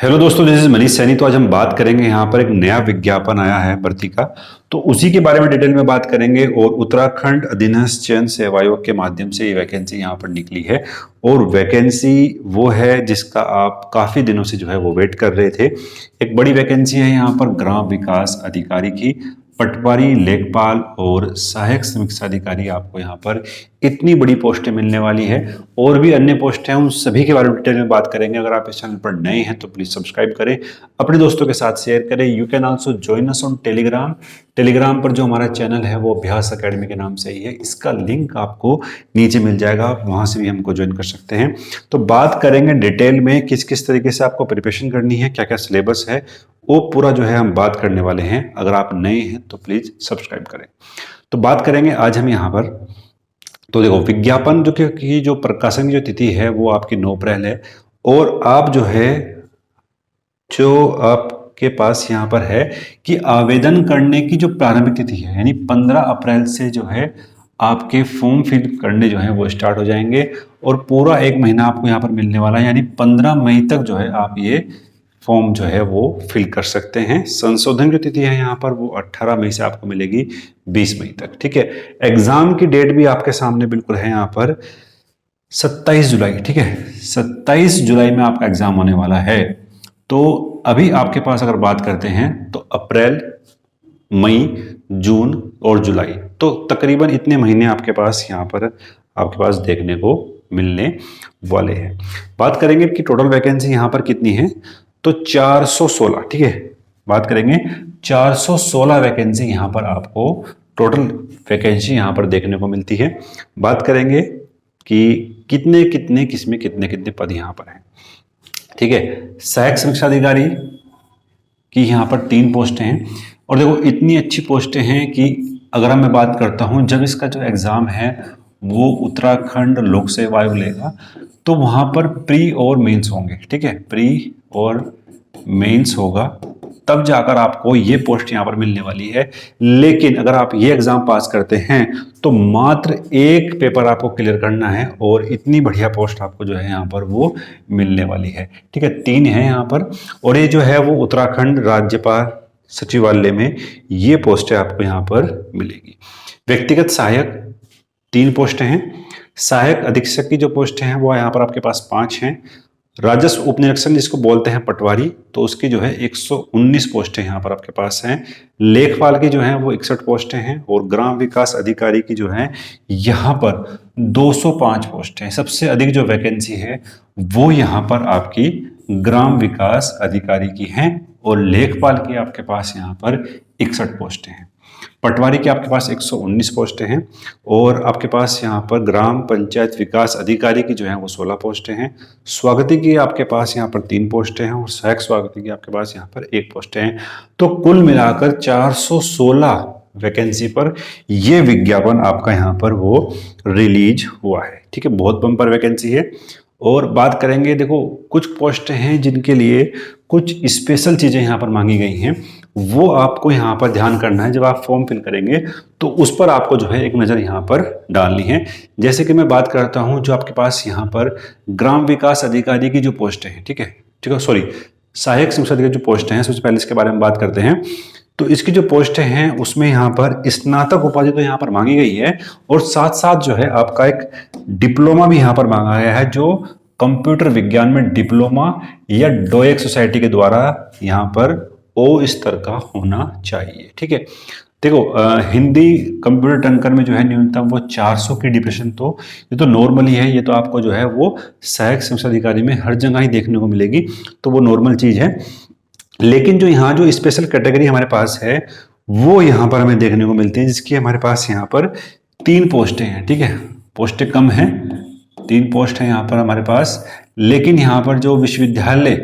Hello दोस्तों, this is Manish Saini. तो आज हम बात करेंगे, यहाँ पर एक नया विज्ञापन आया है भर्ती का, तो उसी के बारे में डिटेल में बात करेंगे। और उत्तराखंड अधीनस्थ चयन सेवा आयोग के माध्यम से ये वैकेंसी यहाँ पर निकली है। और वैकेंसी वो है जिसका आप काफ़ी दिनों से जो है वो वेट कर रहे थे। एक बड़ी वैकेंसी है यहाँ पर ग्राम विकास अधिकारी की। पटवारी, लेखपाल और सहायक समीक्षा अधिकारी, आपको यहाँ पर इतनी बड़ी पोस्टें मिलने वाली है। और भी अन्य पोस्ट हैं, उन सभी के बारे में डिटेल में बात करेंगे। अगर आप इस चैनल पर नए हैं तो प्लीज सब्सक्राइब करें, अपने दोस्तों के साथ शेयर करें। You can also join us on Telegram पर जो हमारा चैनल है वो अभ्यास अकेडमी के नाम से ही है। इसका लिंक आपको नीचे मिल जाएगा, आप वहां से भी हमको ज्वाइन कर सकते हैं। तो बात करेंगे डिटेल में किस किस तरीके से आपको प्रिपरेशन करनी है, क्या क्या सिलेबस है, वो पूरा जो है हम बात करने वाले हैं। अगर आप नए हैं तो प्लीज सब्सक्राइब करें। तो बात करेंगे आज हम यहाँ पर। तो देखो, विज्ञापन जो की जो प्रकाशन की जो तिथि है वो आपकी 9 अप्रैल है। और आप जो है, जो आपके पास यहाँ पर है कि आवेदन करने की जो प्रारंभिक तिथि है, यानी 15 अप्रैल से जो है आपके फॉर्म फिल करने जो है वो स्टार्ट हो जाएंगे। और पूरा एक महीना आपको यहाँ पर मिलने वाला है, यानी 15 मई तक जो है आप ये फॉर्म जो है वो फिल कर सकते हैं। संशोधन की तिथि है यहाँ पर वो 18 मई से आपको मिलेगी 20 मई तक। ठीक है, एग्जाम की डेट भी आपके सामने बिल्कुल है यहाँ पर 27 जुलाई। ठीक है, 27 जुलाई में आपका एग्जाम होने वाला है। तो अभी आपके पास अगर बात करते हैं तो अप्रैल, मई, जून और जुलाई, तो तकरीबन इतने महीने आपके पास यहाँ पर आपके पास देखने को मिलने वाले हैं। बात करेंगे कि टोटल वैकेंसी यहाँ पर कितनी है, तो 416। ठीक है, बात करेंगे 416 वैकेंसी यहाँ पर आपको टोटल वैकेंसी यहाँ पर देखने को मिलती है। बात करेंगे कि कितने कितने किसमें कितने कितने पद यहाँ पर हैं। ठीक है, सहायक समीक्षा अधिकारी की यहाँ पर 3 पोस्टें हैं। और देखो, इतनी अच्छी पोस्टें हैं कि अगर मैं बात करता हूँ, जब इसका जो एग्ज़ाम है वो उत्तराखंड लोक सेवा आयोग लेगा, तो वहाँ पर प्री और मेंस होंगे। ठीक है, प्री और मेंस होगा, तब जाकर आपको ये पोस्ट यहाँ पर मिलने वाली है। लेकिन अगर आप ये एग्जाम पास करते हैं तो मात्र एक पेपर आपको क्लियर करना है और इतनी बढ़िया पोस्ट आपको जो है यहाँ पर वो मिलने वाली है। ठीक है, 3 है यहाँ पर। और ये जो है वो उत्तराखंड राज्यपाल सचिवालय में ये पोस्टें आपको यहाँ पर मिलेगी। व्यक्तिगत सहायक 3 पोस्टें हैं। सहायक अधीक्षक की जो पोस्टें हैं वो यहाँ पर आपके पास 5 हैं। राजस्व उप निरीक्षक जिसको बोलते हैं पटवारी, तो उसकी जो है 119 पोस्टें यहाँ पर आपके पास हैं। लेखपाल की जो है वो 61 पोस्टें हैं। और ग्राम विकास अधिकारी की जो है यहाँ पर 205 पोस्टें हैं। सबसे अधिक जो वैकेंसी है वो यहाँ पर आपकी ग्राम विकास अधिकारी की हैं। और लेखपाल की आपके पास यहाँ पर 61 पोस्टें हैं। पटवारी के आपके पास 119 पोस्टें हैं। और आपके पास यहाँ पर ग्राम पंचायत विकास अधिकारी की जो है वो 16 पोस्टें हैं। स्वागती की आपके पास यहाँ पर 3 पोस्टें हैं। और सहायक स्वागती की आपके पास यहाँ पर 1 पोस्टें हैं। तो कुल मिलाकर 416 वैकेंसी पर यह विज्ञापन आपका यहाँ पर वो रिलीज हुआ है। ठीक है, बहुत बम्पर वैकेंसी है। और बात करेंगे, देखो कुछ पोस्ट हैं जिनके लिए कुछ स्पेशल चीज़ें यहाँ पर मांगी गई हैं, वो आपको यहाँ पर ध्यान करना है। जब आप फॉर्म फिल करेंगे तो उस पर आपको जो है एक नज़र यहाँ पर डालनी है। जैसे कि मैं बात करता हूँ, जो आपके पास यहाँ पर ग्राम विकास अधिकारी की जो पोस्ट है, ठीक है, सॉरी, सहायक समीक्षा अधिकारी जो पोस्ट हैं, सबसे पहले इसके बारे में बात करते हैं। तो इसकी जो पोस्टें हैं उसमें यहाँ पर स्नातक उपाधि तो यहाँ पर मांगी गई है। और साथ साथ जो है आपका एक डिप्लोमा भी यहाँ पर मांगा गया है, जो कंप्यूटर विज्ञान में डिप्लोमा या डोएक सोसाइटी के द्वारा यहाँ पर ओ स्तर का होना चाहिए। ठीक है, देखो हिंदी कंप्यूटर टंकर में जो है न्यूनतम वो 400 की डिप्रेशन, तो ये तो नॉर्मल ही है। ये तो आपको जो है वो सहायक समीक्षा अधिकारी में हर जगह ही देखने को मिलेगी, तो वो नॉर्मल चीज़ है। लेकिन जो यहाँ जो स्पेशल कैटेगरी हमारे पास है वो यहाँ पर हमें देखने को मिलती है, जिसकी हमारे पास यहाँ पर 3 पोस्टें हैं। ठीक है, पोस्टें कम हैं, 3 पोस्ट हैं यहाँ पर हमारे पास। लेकिन यहाँ पर जो विश्वविद्यालय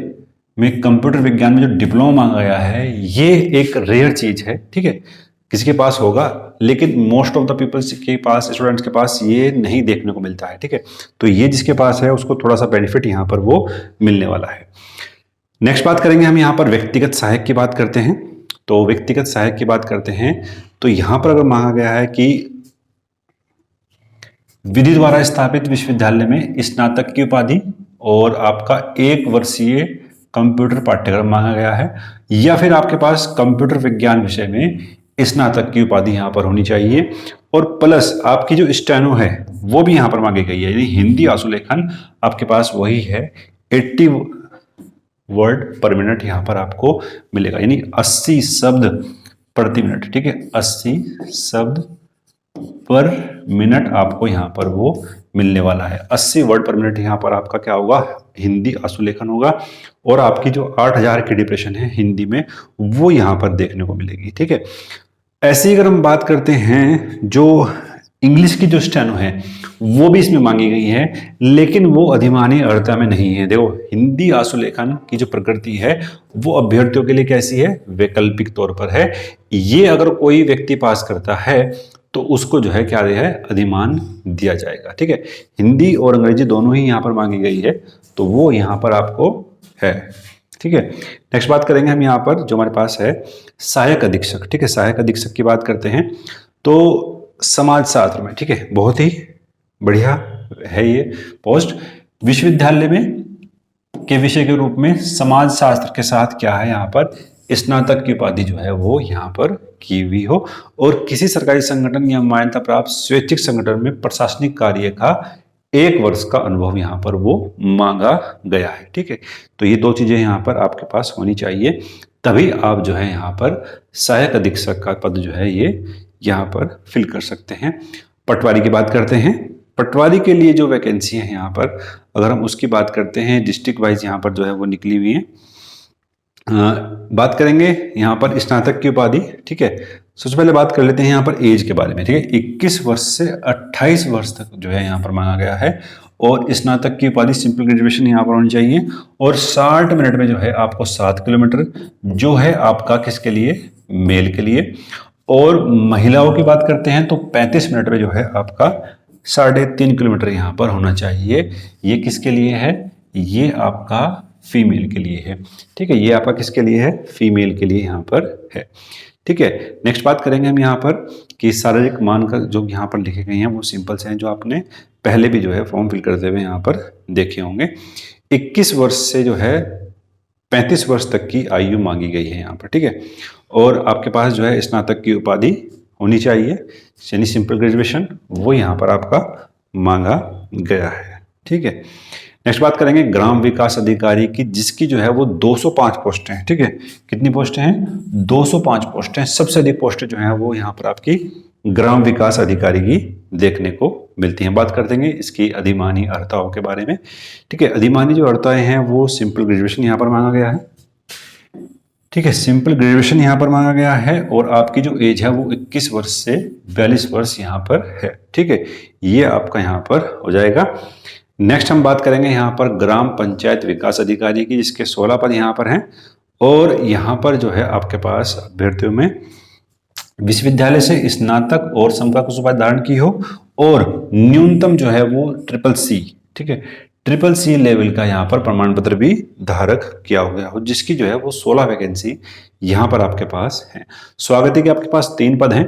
में कंप्यूटर विज्ञान में जो डिप्लोमा मांगा गया है, ये एक रेयर चीज है। ठीक है, किसी के पास होगा, लेकिन मोस्ट ऑफ द पीपल्स के पास, स्टूडेंट्स के पास ये नहीं देखने को मिलता है। ठीक है, तो ये जिसके पास है उसको थोड़ा सा बेनिफिट यहाँ पर वो मिलने वाला है। नेक्स्ट बात करेंगे हम यहाँ पर व्यक्तिगत सहायक की बात करते हैं। तो व्यक्तिगत सहायक की बात करते हैं तो यहाँ पर अगर मांगा गया है कि विधि द्वारा स्थापित विश्वविद्यालय में स्नातक की उपाधि और आपका 1 वर्षीय कंप्यूटर पाठ्यक्रम मांगा गया है, या फिर आपके पास कंप्यूटर विज्ञान विषय में स्नातक की उपाधि यहाँ पर होनी चाहिए, और प्लस आपकी जो स्टेनो है वो भी यहाँ पर मांगी गई है, यानी हिंदी आशुलेखन आपके पास वही है 80 वर्ड पर मिनट यहाँ पर आपको मिलेगा, यानी 80 शब्द प्रति मिनट। ठीक है, 80 शब्द पर मिनट आपको यहाँ पर वो मिलने वाला है। 80 वर्ड पर मिनट यहाँ पर आपका क्या होगा, हिंदी आशुलेखन होगा, और आपकी जो 8000 की डिप्रेशन है हिंदी में वो यहाँ पर देखने को मिलेगी। ठीक है, ऐसे ही अगर हम बात करते हैं जो इंग्लिश की जो स्टेनो है वो भी इसमें मांगी गई है, लेकिन वो अधिमानी अर्हता में नहीं है। देखो, हिंदी आशुलेखन की जो प्रकृति है वो अभ्यर्थियों के लिए कैसी है, वैकल्पिक तौर पर है। ये अगर कोई व्यक्ति पास करता है तो उसको जो है क्या है, अधिमान दिया जाएगा। ठीक है, हिंदी और अंग्रेजी दोनों ही यहाँ पर मांगी गई है, तो वो यहाँ पर आपको है। ठीक है, नेक्स्ट बात करेंगे हम यहाँ पर जो हमारे पास है सहायक अधीक्षक। ठीक है, सहायक अधीक्षक की बात करते हैं तो समाज शास्त्र में, ठीक है, बहुत ही बढ़िया है ये पोस्ट। विश्वविद्यालय में के विषय के रूप में समाज शास्त्र के साथ क्या है, यहाँ पर स्नातक की उपाधि जो है वो यहाँ पर की हुई हो, और किसी सरकारी संगठन या मान्यता प्राप्त स्वैच्छिक संगठन में प्रशासनिक कार्य का 1 वर्ष का अनुभव यहाँ पर वो मांगा गया है। ठीक है, तो ये 2 चीजें यहाँ पर आपके पास होनी चाहिए, तभी आप जो है यहाँ पर सहायक अधीक्षक का पद जो है ये यहाँ पर फिल कर सकते हैं। पटवारी की बात करते हैं। पटवारी के लिए जो वैकेंसी है यहाँ पर अगर हम उसकी बात करते हैं, डिस्ट्रिक्ट वाइज यहाँ पर जो है वो निकली हुई है। बात करेंगे यहाँ पर स्नातक की उपाधि। ठीक है, सबसे पहले बात कर लेते हैं यहाँ पर एज के बारे में। ठीक है, 21 वर्ष से 28 वर्ष तक जो है यहाँ पर मांगा गया है, और स्नातक की उपाधि सिंपल ग्रेजुएशन यहाँ पर होनी चाहिए, और 60 मिनट में जो है आपको 7 किलोमीटर जो है आपका किसके लिए, मेल के लिए। और महिलाओं की बात करते हैं तो 35 मिनट में जो है आपका 3.5 किलोमीटर यहाँ पर होना चाहिए। ये किसके लिए है, ये आपका फीमेल के लिए है। ठीक है, ये आपका किसके लिए है, फीमेल के लिए यहाँ पर है। ठीक है, नेक्स्ट बात करेंगे हम यहाँ पर कि शारीरिक मानक जो यहाँ पर लिखे गए हैं वो सिंपल से हैं, जो आपने पहले भी जो है फॉर्म फिल करते हुए यहाँ पर देखे होंगे। 21 वर्ष से जो है 35 वर्ष तक की आयु मांगी गई है यहाँ पर। ठीक है, और आपके पास जो है स्नातक की उपाधि होनी चाहिए, यानी सिंपल ग्रेजुएशन, वो यहाँ पर आपका मांगा गया है। ठीक है, नेक्स्ट बात करेंगे ग्राम विकास अधिकारी की, जिसकी जो है वो 205 पोस्टें हैं। ठीक है, कितनी पोस्टें हैं, 205 पोस्टें। सबसे अधिक पोस्टें जो हैं वो यहाँ पर आपकी ग्राम विकास अधिकारी की देखने को मिलती हैं। बात कर देंगे इसकी अधिमानी अर्हताओं के बारे में। ठीक है, अधिमानी जो अर्हताएं हैं वो सिंपल ग्रेजुएशन यहाँ पर मांगा गया है। ठीक है, सिंपल ग्रेजुएशन यहाँ पर मांगा गया है, और आपकी जो एज है वो 21 वर्ष से 42 वर्ष यहाँ पर है। ठीक है, ये आपका यहाँ पर हो जाएगा। नेक्स्ट हम बात करेंगे यहाँ पर ग्राम पंचायत विकास अधिकारी की, जिसके 16 पद यहाँ पर हैं, और यहाँ पर जो है आपके पास अभ्यर्थियों में विश्वविद्यालय से स्नातक और समकक्ष उपाधि धारण की हो, और न्यूनतम जो है वो CCC, ठीक है, CCC लेवल का यहाँ पर प्रमाण पत्र भी धारक किया हो गया हो, जिसकी जो है वो 16 वैकेंसी यहाँ पर आपके पास है। स्वागती के आपके पास 3 पद हैं,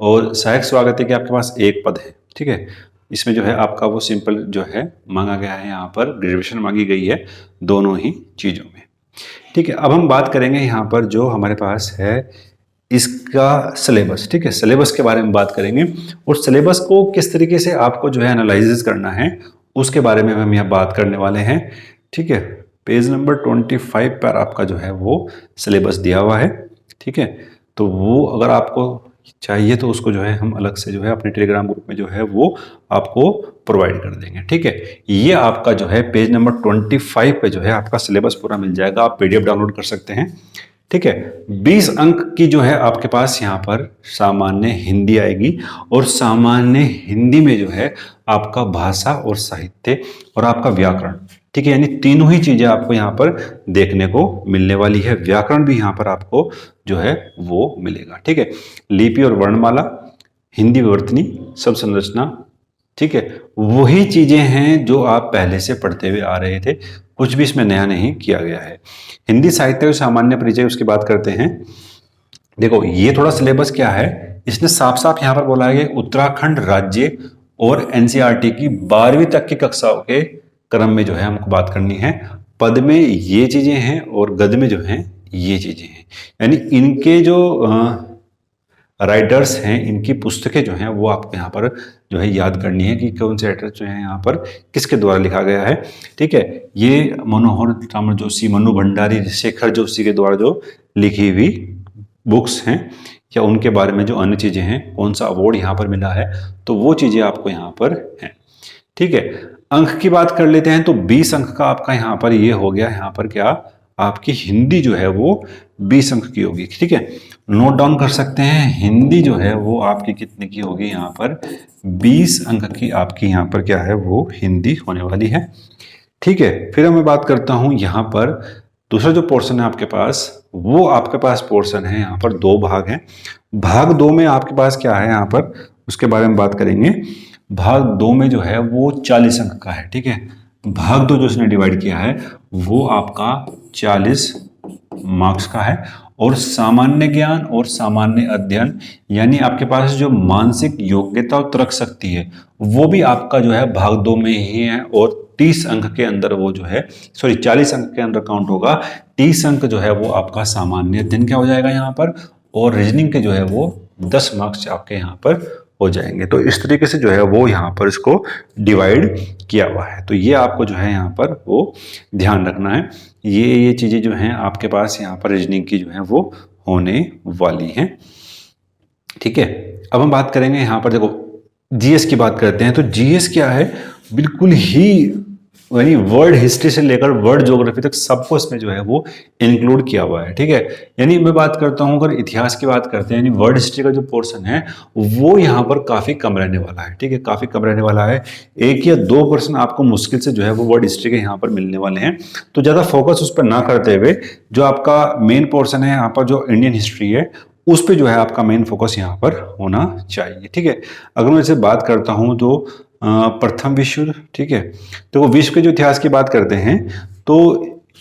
और सहायक स्वागती के आपके पास 1 पद है। ठीक है, इसमें जो है आपका वो सिंपल जो है मांगा गया है, यहाँ पर ग्रेजुएशन मांगी गई है दोनों ही चीज़ों में। ठीक है, अब हम बात करेंगे यहाँ पर जो हमारे पास है इसका सिलेबस। ठीक है, सिलेबस के बारे में बात करेंगे, और सिलेबस को किस तरीके से आपको जो है एनालिसिस करना है उसके बारे में हम यहाँ बात करने वाले हैं। ठीक है, पेज नंबर 25 पर आपका जो है वो सिलेबस दिया हुआ है। ठीक है, तो वो अगर आपको चाहिए तो उसको जो है हम अलग से जो है अपने टेलीग्राम ग्रुप में जो है वो आपको प्रोवाइड कर देंगे। ठीक है, ये आपका जो है पेज नंबर 25 पे जो है आपका सिलेबस पूरा मिल जाएगा, आप PDF डाउनलोड कर सकते हैं। ठीक है, 20 अंक की जो है आपके पास यहाँ पर सामान्य हिंदी आएगी, और सामान्य हिंदी में जो है आपका भाषा और साहित्य और आपका व्याकरण। ठीक है, यानी तीनों ही चीजें आपको यहाँ पर देखने को मिलने वाली है। व्याकरण भी यहाँ पर आपको जो है वो मिलेगा। ठीक है, लिपि और वर्णमाला, हिंदी विवर्तनी, शब्द संरचना। ठीक है, वही चीजें हैं जो आप पहले से पढ़ते हुए आ रहे थे, कुछ भी इसमें नया नहीं किया गया है। हिंदी साहित्य सामान्य परिचय उसकी बात करते हैं। देखो, ये थोड़ा सिलेबस क्या है, इसने साफ साफ यहाँ पर बोला है उत्तराखंड राज्य और NCERT की 12वीं तक की कक्षाओं के क्रम में जो है हमको बात करनी है। पद में ये चीजें हैं और गद में जो हैं ये चीजें हैं। यानी इनके जो राइटर्स हैं, इनकी पुस्तकें जो हैं वो आपको यहाँ पर जो है याद करनी है कि कौन से राइटर जो है यहाँ पर किसके द्वारा लिखा गया है। ठीक है, ये मनोहर राम जोशी, मनु भंडारी, शेखर जोशी के द्वारा जो लिखी हुई बुक्स हैं या उनके बारे में जो अन्य चीज़ें हैं, कौन सा अवार्ड यहाँ पर मिला है, तो वो चीज़ें आपको यहाँ पर हैं। ठीक है, अंक की बात कर लेते हैं तो 20 अंक का आपका यहाँ पर ये हो गया। यहाँ पर क्या आपकी हिंदी जो है वो 20 अंक की होगी। ठीक है, नोट डाउन कर सकते हैं, हिंदी जो है वो आपकी कितने की होगी, यहाँ पर 20 अंक की आपकी यहाँ पर क्या है वो हिंदी होने वाली है। ठीक है, फिर मैं बात करता हूँ यहाँ पर दूसरा जो पोर्शन है आपके पास, वो आपके पास पोर्शन है यहाँ पर 2 भाग हैं। भाग 2 में आपके पास क्या है यहाँ पर, उसके बारे में बात करेंगे। भाग 2 में जो है वो 40 अंक का है। ठीक है, भाग 2 जो उसने डिवाइड किया है वो आपका 40 मार्क्स का है। और सामान्य ज्ञान और सामान्य अध्ययन, यानी आपके पास जो मानसिक योग्यता और तर्क शक्ति है वो भी आपका जो है भाग 2 में ही है। और 30 अंक के अंदर वो जो है, सॉरी 40 अंक के अंदर काउंट होगा। 30 अंक जो है वो आपका सामान्य अध्ययन क्या हो जाएगा यहाँ पर, और रीजनिंग के जो है वो 10 मार्क्स आपके यहाँ पर हो जाएंगे। तो इस तरीके से जो है वो यहाँ पर इसको डिवाइड किया हुआ है। तो ये आपको जो है यहाँ पर वो ध्यान रखना है। ये चीज़ें जो हैं आपके पास यहाँ पर रीजनिंग की जो है वो होने वाली हैं। ठीक है, अब हम बात करेंगे यहाँ पर, देखो जीएस की बात करते हैं। तो जीएस क्या है, बिल्कुल ही यानी वर्ल्ड हिस्ट्री से लेकर वर्ल्ड ज्योग्राफी तक सबको इसमें जो है वो इंक्लूड किया हुआ है। ठीक है, यानी मैं बात करता हूं, अगर इतिहास की बात करते हैं, यानी वर्ल्ड हिस्ट्री का जो पोर्शन है वो यहाँ पर काफी कम रहने वाला है। ठीक है, काफी कम रहने वाला है। 1 या 2% आपको मुश्किल से जो है वो वर्ल्ड हिस्ट्री के यहाँ पर मिलने वाले हैं। तो ज्यादा फोकस उस पर ना करते हुए जो आपका मेन पोर्शन है यहाँ पर जो इंडियन हिस्ट्री है उस पर जो है आपका मेन फोकस यहाँ पर होना चाहिए। ठीक है, अगर मैं इसे बात करता हूँ तो प्रथम विश्व युद्ध। ठीक है, तो वो विश्व के जो इतिहास की बात करते हैं तो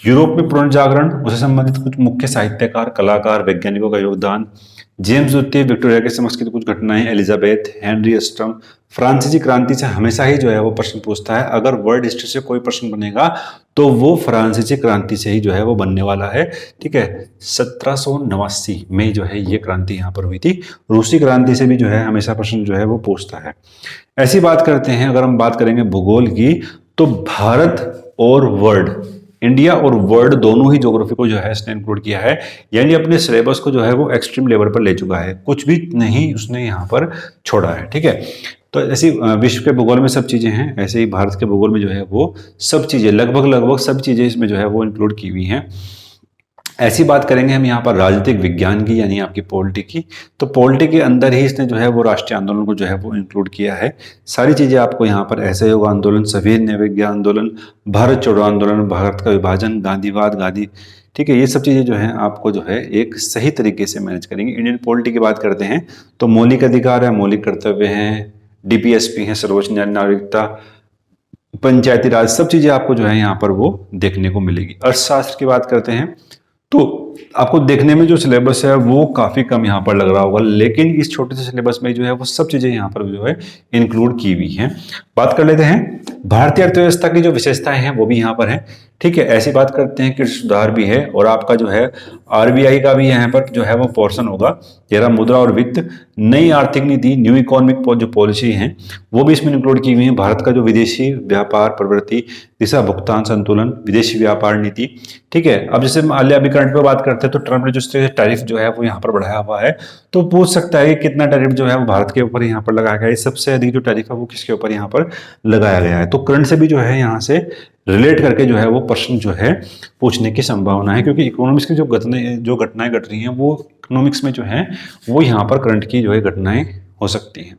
यूरोप में पुनर्जागरण, उससे संबंधित कुछ मुख्य साहित्यकार, कलाकार, वैज्ञानिकों का योगदान, जेम्स द्वितीय, विक्टोरिया के समक्ष की कुछ घटनाएं, एलिजाबेथ, हेनरी अस्टम, फ्रांसीसी क्रांति से हमेशा ही जो है वो प्रश्न पूछता है। अगर वर्ल्ड हिस्ट्री से कोई प्रश्न बनेगा तो वो फ्रांसीसी क्रांति से ही जो है वो बनने वाला है। ठीक है, 1789 में जो है ये क्रांति यहाँ पर हुई थी। रूसी क्रांति से भी जो है हमेशा प्रश्न जो है वो पूछता है। ऐसी बात करते हैं, अगर हम बात करेंगे भूगोल की, तो भारत और वर्ल्ड, इंडिया और वर्ल्ड दोनों ही ज्योग्राफी को जो है इसने इंक्लूड किया है। यानी अपने सिलेबस को जो है वो एक्सट्रीम लेवल पर ले चुका है, कुछ भी नहीं उसने यहाँ पर छोड़ा है। ठीक है, तो ऐसी विश्व के भूगोल में सब चीज़ें हैं, ऐसे ही भारत के भूगोल में जो है वो सब चीज़ें, लगभग सब चीज़ें इसमें जो है वो इंक्लूड की हुई हैं। ऐसी बात करेंगे हम यहाँ पर राजनीतिक विज्ञान की, यानी आपकी पॉलिटी की। तो पॉलिटी के अंदर ही इसने जो है वो राष्ट्रीय आंदोलन को जो है वो इंक्लूड किया है। सारी चीज़ें आपको यहाँ पर असहयोग आंदोलन, सविनय विज्ञान आंदोलन, भारत छोड़ो आंदोलन, भारत का विभाजन, गांधीवाद, गांधी, ठीक है, ये सब चीज़ें जो हैं आपको जो है एक सही तरीके से मैनेज करेंगे। इंडियन पॉलिटी की बात करते हैं तो मौलिक अधिकार है, मौलिक कर्तव्य हैं, डीपीएसपी है, सर्वोच्च न्यायालय, नागरिकता, पंचायती राज, सब चीज़ें आपको जो है यहाँ पर वो देखने को मिलेगी। अर्थशास्त्र की बात करते हैं तो आपको देखने में जो सिलेबस है वो काफ़ी कम यहाँ पर लग रहा होगा, लेकिन इस छोटे से सिलेबस में जो है वो सब चीज़ें यहाँ पर जो है इंक्लूड की हुई हैं। बात कर लेते हैं भारतीय अर्थव्यवस्था की जो विशेषताएं हैं वो भी यहाँ पर हैं। ठीक है, ऐसी बात करते हैं कि सुधार भी है, और आपका जो है आरबीआई का भी यहाँ पर जो है वो पोर्शन होगा। तेरा मुद्रा और वित्त, नई आर्थिक नीति, न्यू इकोनॉमिक जो पॉलिसी है वो भी इसमें इंक्लूड की हुई है। भारत का जो विदेशी व्यापार प्रवृत्ति, दिशा, भुगतान संतुलन, विदेशी व्यापार नीति। ठीक है, अब जैसे माल्या अभी करंट पे बात करते हैं तो ट्रम्प ने जो टैरिफ जो है वो यहाँ पर बढ़ाया हुआ है, तो पूछ सकता है कि कितना टैरिफ जो है वो भारत के ऊपर यहाँ पर लगाया गया है, सबसे अधिक जो टैरिफ है वो किसके ऊपर यहाँ पर लगाया गया है। तो करंट से भी जो है यहाँ से रिलेट करके जो है वो प्रश्न जो है पूछने की संभावना है, क्योंकि इकोनॉमिक्स की जो घटनाएं घट रही हैं वो इकोनॉमिक्स में जो है वो यहाँ पर करंट की जो है घटनाएं हो सकती हैं।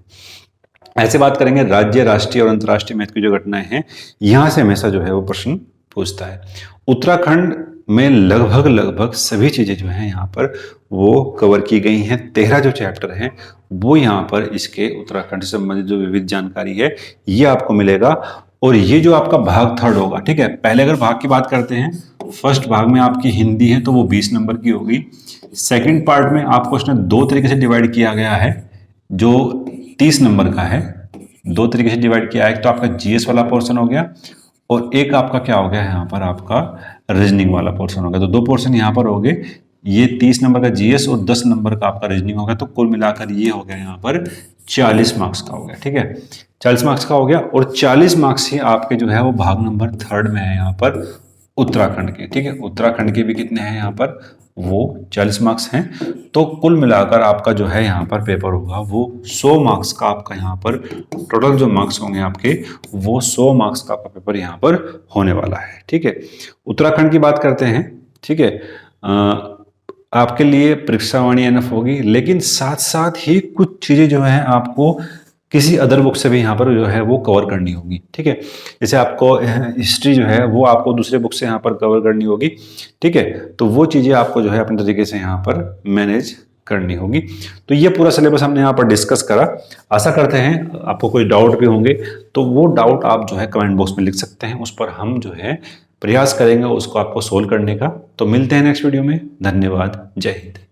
ऐसे बात करेंगे राज्य, राष्ट्रीय और अंतर्राष्ट्रीय महत्व की जो घटनाएं हैं, यहाँ से हमेशा जो है वो प्रश्न पूछता है। उत्तराखंड में लगभग सभी चीजें जो हैं यहाँ पर वो कवर की गई हैं। 13 जो चैप्टर हैं वो यहाँ पर इसके उत्तराखंड से संबंधित जो विविध जानकारी है ये आपको मिलेगा। और ये जो आपका भाग 3rd होगा, ठीक है, पहले अगर भाग की बात करते हैं, फर्स्ट भाग में आपकी हिंदी है तो वो 20 नंबर की होगी। सेकंड पार्ट में आपको इसने 2 तरीके से डिवाइड किया गया है, जो 30 नंबर का है, 2 तरीके से डिवाइड किया है। तो आपका जीएस वाला पोर्शन हो गया, और एक आपका क्या हो गया यहाँ पर, आपका रीजनिंग वाला पोर्शन हो गया। तो 2 पोर्शन यहाँ पर हो गए, ये 30 नंबर का जीएस और 10 नंबर का आपका रीजनिंग हो गया। तो कुल मिलाकर ये हो गया यहाँ पर 40 मार्क्स का हो गया। ठीक है, 40 मार्क्स का हो गया। और 40 मार्क्स ही आपके जो है वो भाग नंबर 3 में है यहाँ पर उत्तराखंड के। ठीक है, उत्तराखंड के भी कितने हैं यहाँ पर, वो 40 मार्क्स हैं। तो कुल मिलाकर आपका जो है यहाँ पर पेपर होगा वो 100 मार्क्स का आपका यहाँ पर टोटल जो मार्क्स होंगे आपके, वो 100 मार्क्स का आपका पेपर यहाँ पर होने वाला है। ठीक है, उत्तराखंड की बात करते हैं। ठीक है, आपके लिए परीक्षावाणी एनफ होगी, लेकिन साथ साथ ही कुछ चीज़ें जो हैं आपको किसी अदर बुक से भी यहाँ पर जो है वो कवर करनी होगी। ठीक है, जैसे आपको हिस्ट्री जो है वो आपको दूसरे बुक से यहाँ पर कवर करनी होगी। ठीक है, तो वो चीज़ें आपको जो है अपने तरीके से यहाँ पर मैनेज करनी होगी। तो ये पूरा सिलेबस हमने यहाँ पर डिस्कस करा। आशा करते हैं आपको कोई डाउट भी होंगे तो वो डाउट आप जो है कमेंट बॉक्स में लिख सकते हैं, उस पर हम जो है प्रयास करेंगे उसको आपको सोल्व करने का। तो मिलते हैं नेक्स्ट वीडियो में। धन्यवाद, जय हिंद।